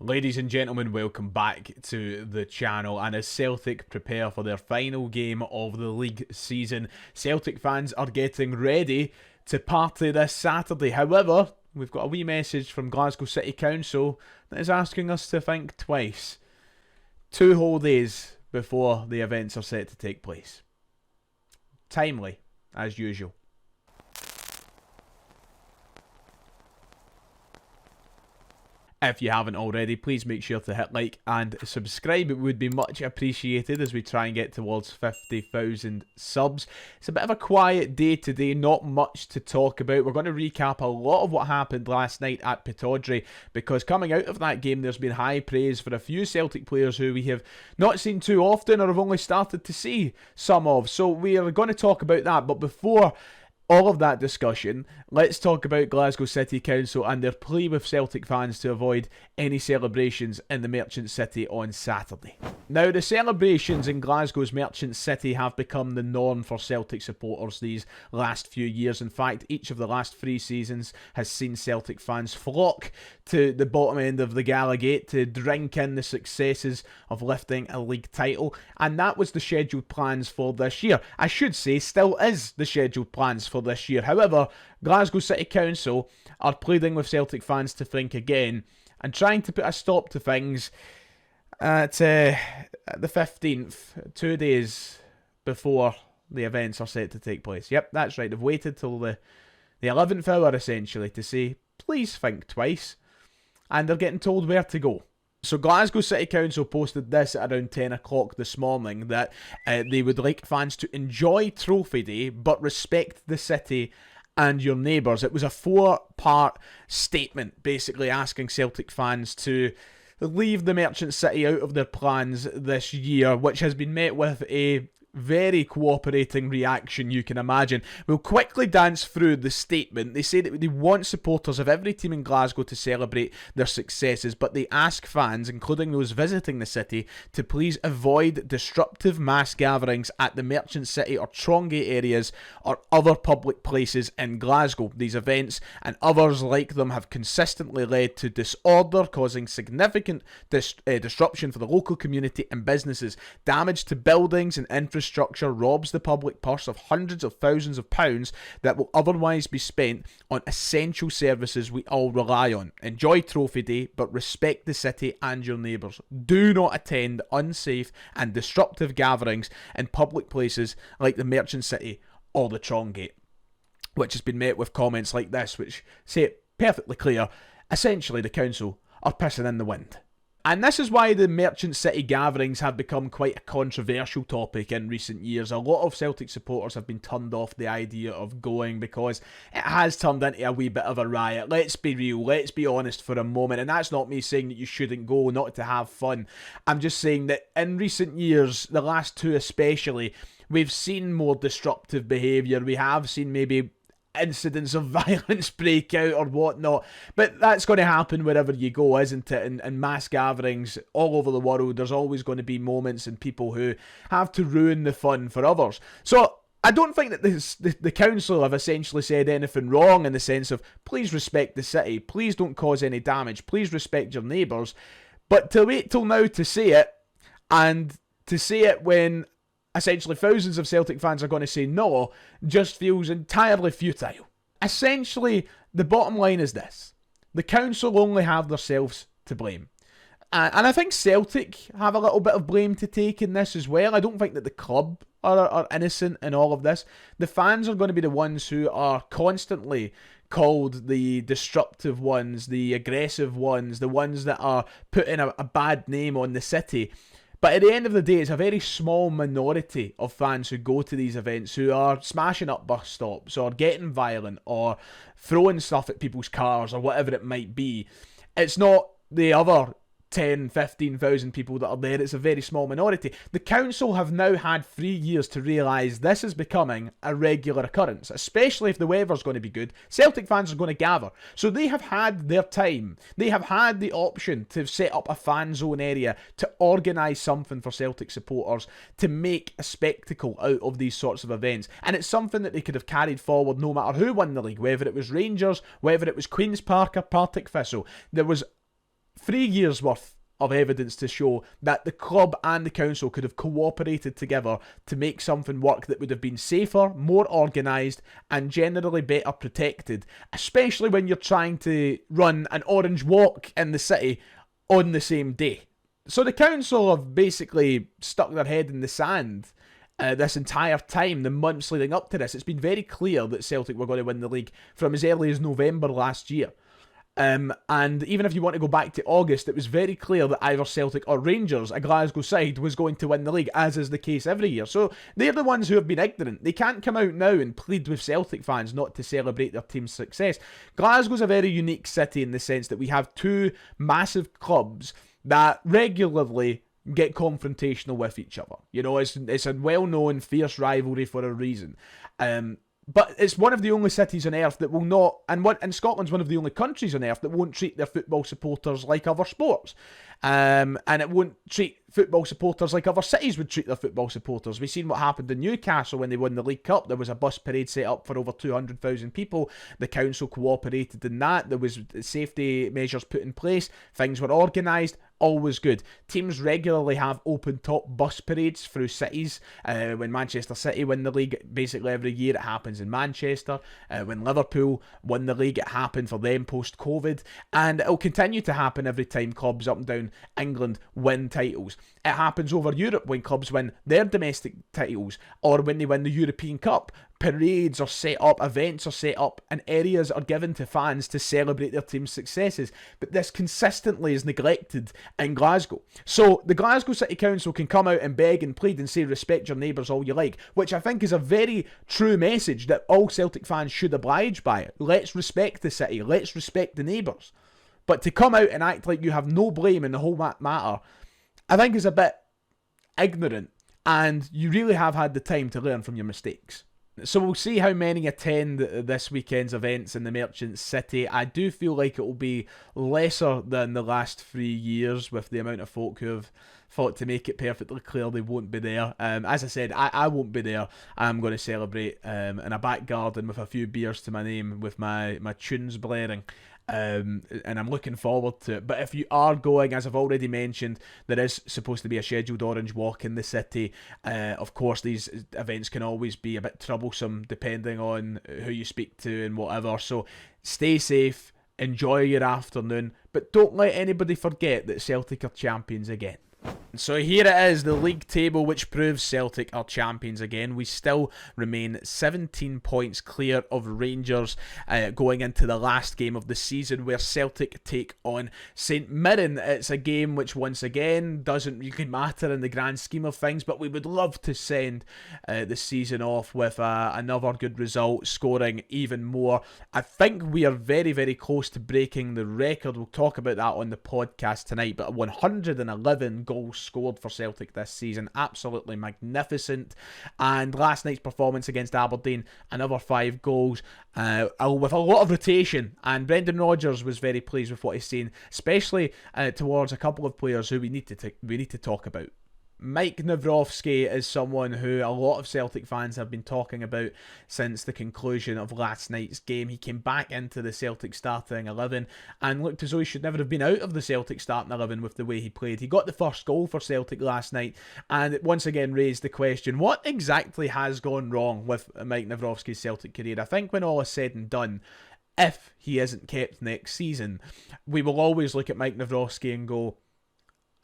Ladies and gentlemen, welcome back to the channel. And as Celtic prepare for their final game of the league season, Celtic fans are getting ready to party this Saturday. However, we've got a wee message from Glasgow City Council that is asking us to think twice. 2 whole days before the events are set to take place. Timely, as usual. If you haven't already, please make sure to hit like and subscribe. It would be much appreciated as we try and get towards 50,000 subs. It's a bit of a quiet day today, not much to talk about. We're going to recap a lot of what happened last night at Pittodrie, because coming out of that game, there's been high praise for a few Celtic players who we have not seen too often or have only started to see some of. So we are going to talk about that, but before all of that discussion, let's talk about Glasgow City Council and their plea with Celtic fans to avoid any celebrations in the Merchant City on Saturday. Now, the celebrations in Glasgow's Merchant City have become the norm for Celtic supporters these last few years. In fact, each of the last 3 seasons has seen Celtic fans flock to the bottom end of the Gala Gate to drink in the successes of lifting a league title, and that was the scheduled plans for this year. I should say, still is the scheduled plans for this year. However, Glasgow City Council are pleading with Celtic fans to think again and trying to put a stop to things at the 15th, 2 days before the events are set to take place. Yep, that's right. They've waited till the 11th hour, essentially, to say, please think twice. And they're getting told where to go. So Glasgow City Council posted this at around 10 o'clock this morning, that they would like fans to enjoy Trophy Day, but respect the city and your neighbours. It was a 4-part statement, basically asking Celtic fans to leave the Merchant City out of their plans this year, which has been met with a very cooperating reaction, you can imagine. We'll quickly dance through the statement. They say that they want supporters of every team in Glasgow to celebrate their successes, but they ask fans, including those visiting the city, to please avoid disruptive mass gatherings at the Merchant City or Trongate areas or other public places in Glasgow. These events and others like them have consistently led to disorder, causing significant disruption for the local community and businesses. Damage to buildings and infrastructure robs the public purse of hundreds of thousands of pounds that will otherwise be spent on essential services we all rely on. Enjoy Trophy Day, but respect the city and your neighbours. Do not attend unsafe and disruptive gatherings in public places like the Merchant City or the Trongate, which has been met with comments like this, which say it perfectly clear. Essentially, the council are pissing in the wind. And this is why the Merchant City gatherings have become quite a controversial topic in recent years. A lot of Celtic supporters have been turned off the idea of going because it has turned into a wee bit of a riot. Let's be real, let's be honest for a moment. And that's not me saying that you shouldn't go, not to have fun. I'm just saying that in recent years, the last 2 especially, we've seen more disruptive behaviour. We have seen maybe incidents of violence break out or whatnot, but that's going to happen wherever you go, isn't it? And mass gatherings all over the world, there's always going to be moments and people who have to ruin the fun for others. So I don't think that the council have essentially said anything wrong in the sense of, please respect the city, please don't cause any damage, please respect your neighbours, but to wait till now to say it, and to say it when essentially thousands of Celtic fans are going to say no, just feels entirely futile. Essentially, the bottom line is this: the council only have themselves to blame. And I think Celtic have a little bit of blame to take in this as well. I don't think that the club are innocent in all of this. The fans are going to be the ones who are constantly called the disruptive ones, the aggressive ones, the ones that are putting a bad name on the city. But at the end of the day, it's a very small minority of fans who go to these events who are smashing up bus stops or getting violent or throwing stuff at people's cars or whatever it might be. It's not the other 10, 15,000 people that are there. It's a very small minority. The council have now had 3 years to realise this is becoming a regular occurrence, especially if the weather's going to be good. Celtic fans are going to gather. So they have had their time. They have had the option to set up a fan zone area, to organise something for Celtic supporters, to make a spectacle out of these sorts of events. And it's something that they could have carried forward no matter who won the league, whether it was Rangers, whether it was Queen's Park or Partick Thistle. There was 3 years worth of evidence to show that the club and the council could have cooperated together to make something work that would have been safer, more organised, and generally better protected, especially when you're trying to run an orange walk in the city on the same day. So the council have basically stuck their head in the sand this entire time, the months leading up to this. It's been very clear that Celtic were going to win the league from as early as November last year. And even if you want to go back to August, it was very clear that either Celtic or Rangers, a Glasgow side, was going to win the league, as is the case every year. So they're the ones who have been ignorant. They can't come out now and plead with Celtic fans not to celebrate their team's success. Glasgow's a very unique city in the sense that we have two massive clubs that regularly get confrontational with each other. You know, it's a well-known fierce rivalry for a reason. But it's one of the only cities on earth that will not, and Scotland's one of the only countries on earth that won't treat their football supporters like other sports. And it won't treat football supporters like other cities would treat their football supporters. We've seen what happened in Newcastle when they won the League Cup. There was a bus parade set up for over 200,000 people. The council cooperated in that. There was safety measures put in place. Things were organised. Always good. Teams regularly have open-top bus parades through cities. When Manchester City win the league, basically every year it happens in Manchester. When Liverpool won the league, it happened for them post-COVID. And it'll continue to happen every time clubs up and down England win titles. It happens over Europe when clubs win their domestic titles or when they win the European Cup. Parades are set up, events are set up, and areas are given to fans to celebrate their team's successes. But this consistently is neglected in Glasgow. So the Glasgow City Council can come out and beg and plead and say respect your neighbours all you like, which I think is a very true message that all Celtic fans should oblige by it. Let's respect the city, let's respect the neighbours. But to come out and act like you have no blame in the whole matter, I think is a bit ignorant, and you really have had the time to learn from your mistakes. So we'll see how many attend this weekend's events in the Merchant City. I do feel like it will be lesser than the last 3 years with the amount of folk who have fought to make it perfectly clear they won't be there. As I said, I won't be there. I'm going to celebrate in a back garden with a few beers to my name with my tunes blaring. And I'm looking forward to it. But if you are going, as I've already mentioned, there is supposed to be a scheduled orange walk in the city. Of course, these events can always be a bit troublesome depending on who you speak to and whatever. So stay safe, enjoy your afternoon, but don't let anybody forget that Celtic are champions again. So here it is, the league table, which proves Celtic are champions again. We still remain 17 points clear of Rangers going into the last game of the season, where Celtic take on St Mirren. It's a game which once again doesn't really matter in the grand scheme of things, but we would love to send the season off with another good result, scoring even more. I think we are very, very close to breaking the record. We'll talk about that on the podcast tonight, but 111 goals scored for Celtic this season, absolutely magnificent. And last night's performance against Aberdeen, another 5 goals with a lot of rotation, and Brendan Rodgers was very pleased with what he's seen, especially towards a couple of players who we need to talk about. Mike Nawrowski is someone who a lot of Celtic fans have been talking about since the conclusion of last night's game. He came back into the Celtic starting 11 and looked as though he should never have been out of the Celtic starting 11 with the way he played. He got the first goal for Celtic last night, and it once again raised the question, what exactly has gone wrong with Mike Nawrowski's Celtic career? I think when all is said and done, if he isn't kept next season, we will always look at Mike Nawrowski and go,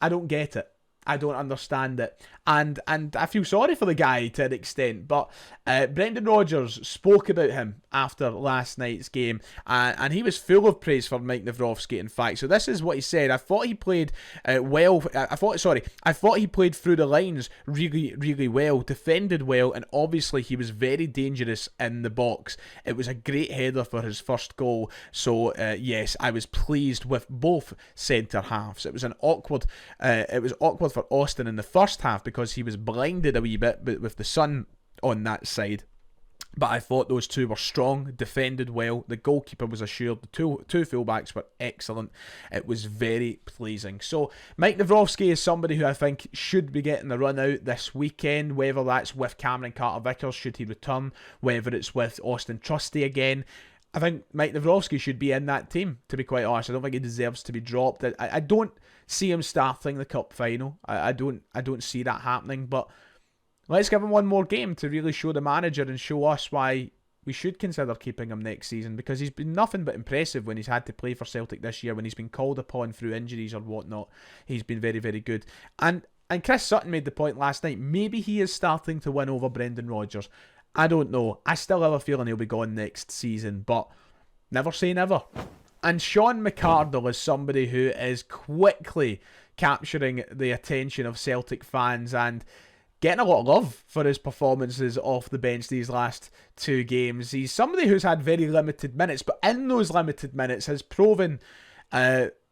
I don't get it. I don't understand it. And I feel sorry for the guy to an extent, but Brendan Rodgers spoke about him after last night's game, and he was full of praise for Mike Nawrowski, in fact. So this is what he said. I thought he played well. I thought he played through the lines really, really well, defended well, and obviously he was very dangerous in the box. It was a great header for his first goal. So yes, I was pleased with both centre halves. It was awkward for Austin in the first half because he was blinded a wee bit with the sun on that side. But I thought those two were strong, defended well. The goalkeeper was assured. The two fullbacks were excellent. It was very pleasing. So Mike Nawrowski is somebody who I think should be getting the run out this weekend, whether that's with Cameron Carter-Vickers should he return, whether it's with Austin Trusty again. I think Mike Nawrowski should be in that team, to be quite honest. I don't think he deserves to be dropped. I don't see him starting the cup final. I don't see that happening, but let's give him one more game to really show the manager and show us why we should consider keeping him next season, because he's been nothing but impressive when he's had to play for Celtic this year, when he's been called upon through injuries or whatnot. He's been very, very good. And Chris Sutton made the point last night, maybe he is starting to win over Brendan Rodgers. I don't know. I still have a feeling he'll be gone next season, but never say never. And Sean McArdle is somebody who is quickly capturing the attention of Celtic fans and getting a lot of love for his performances off the bench these last 2 games. He's somebody who's had very limited minutes, but in those limited minutes has proven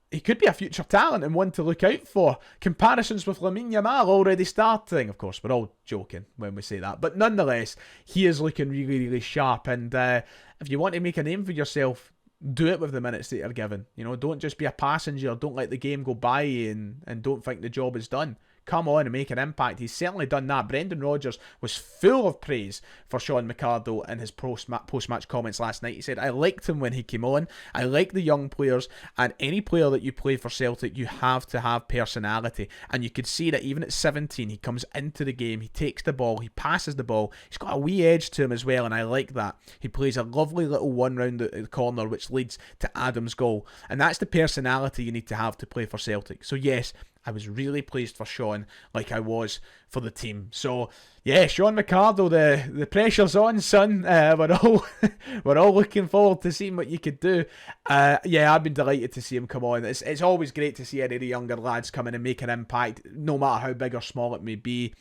he could be a future talent and one to look out for. Comparisons with Lamine Yamal already starting. Of course, we're all joking when we say that. But nonetheless, he is looking really, really sharp. And if you want to make a name for yourself, do it with the minutes that you're given. You know, don't just be a passenger. Don't let the game go by you and don't think the job is done. Come on and make an impact. He's certainly done that. Brendan Rodgers was full of praise for Sean McArdle in his post-match comments last night. He said, I liked him when he came on. I like the young players, and any player that you play for Celtic, you have to have personality. And you could see that even at 17, he comes into the game, he takes the ball, he passes the ball. He's got a wee edge to him as well, and I like that. He plays a lovely little one round the corner, which leads to Adam's goal. And that's the personality you need to have to play for Celtic. So yes, I was really pleased for Sean, like I was for the team. So yeah, Sean McArdle, the pressure's on, son. We're all looking forward to seeing what you could do. Yeah, I've been delighted to see him come on. It's always great to see any of the younger lads come in and make an impact, no matter how big or small it may be.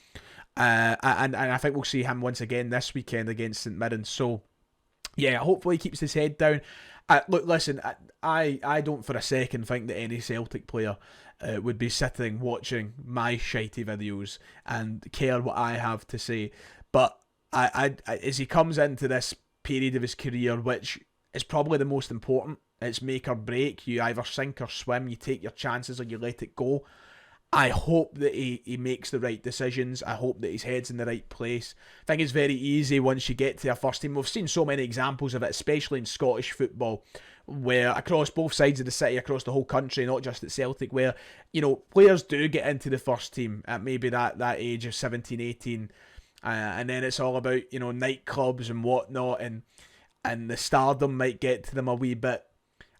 And I think we'll see him once again this weekend against St Mirren. So yeah, hopefully he keeps his head down. Look, listen, I don't for a second think that any Celtic player would be sitting watching my shitey videos and care what I have to say. But I as he comes into this period of his career, which is probably the most important, it's make or break. You either sink or swim, you take your chances or you let it go. I hope that he makes the right decisions. I hope that his head's in the right place. I think it's very easy once you get to a first team. We've seen so many examples of it, especially in Scottish football, where across both sides of the city, across the whole country, not just at Celtic, where, you know, players do get into the first team at maybe that age of 17, 18. And then it's all about, you know, nightclubs and whatnot, and the stardom might get to them a wee bit.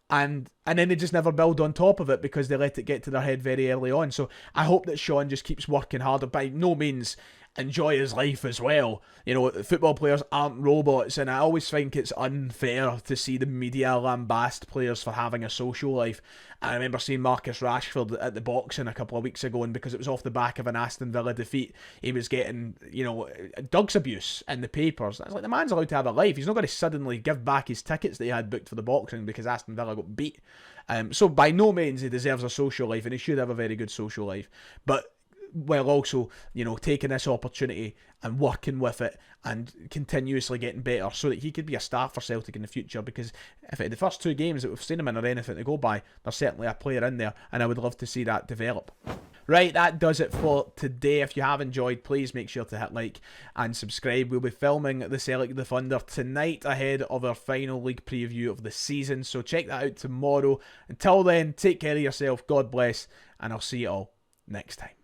And then they just never build on top of it because they let it get to their head very early on. So I hope that Sean just keeps working harder. By no means enjoy his life as well. You know, football players aren't robots, and I always think it's unfair to see the media lambast players for having a social life. I remember seeing Marcus Rashford at the boxing a couple of weeks ago, and because it was off the back of an Aston Villa defeat, he was getting, you know, drugs abuse in the papers. It's like, the man's allowed to have a life. He's not going to suddenly give back his tickets that he had booked for the boxing because Aston Villa got beat. So by no means he deserves a social life, and he should have a very good social life. But while also, you know, taking this opportunity and working with it and continuously getting better so that he could be a star for Celtic in the future. Because if the first 2 games that we've seen him in are anything to go by, there's certainly a player in there, and I would love to see that develop. Right, that does it for today. If you have enjoyed, please make sure to hit like and subscribe. We'll be filming the Celtic the Thunder tonight ahead of our final league preview of the season, so check that out tomorrow. Until then, take care of yourself, God bless, and I'll see you all next time.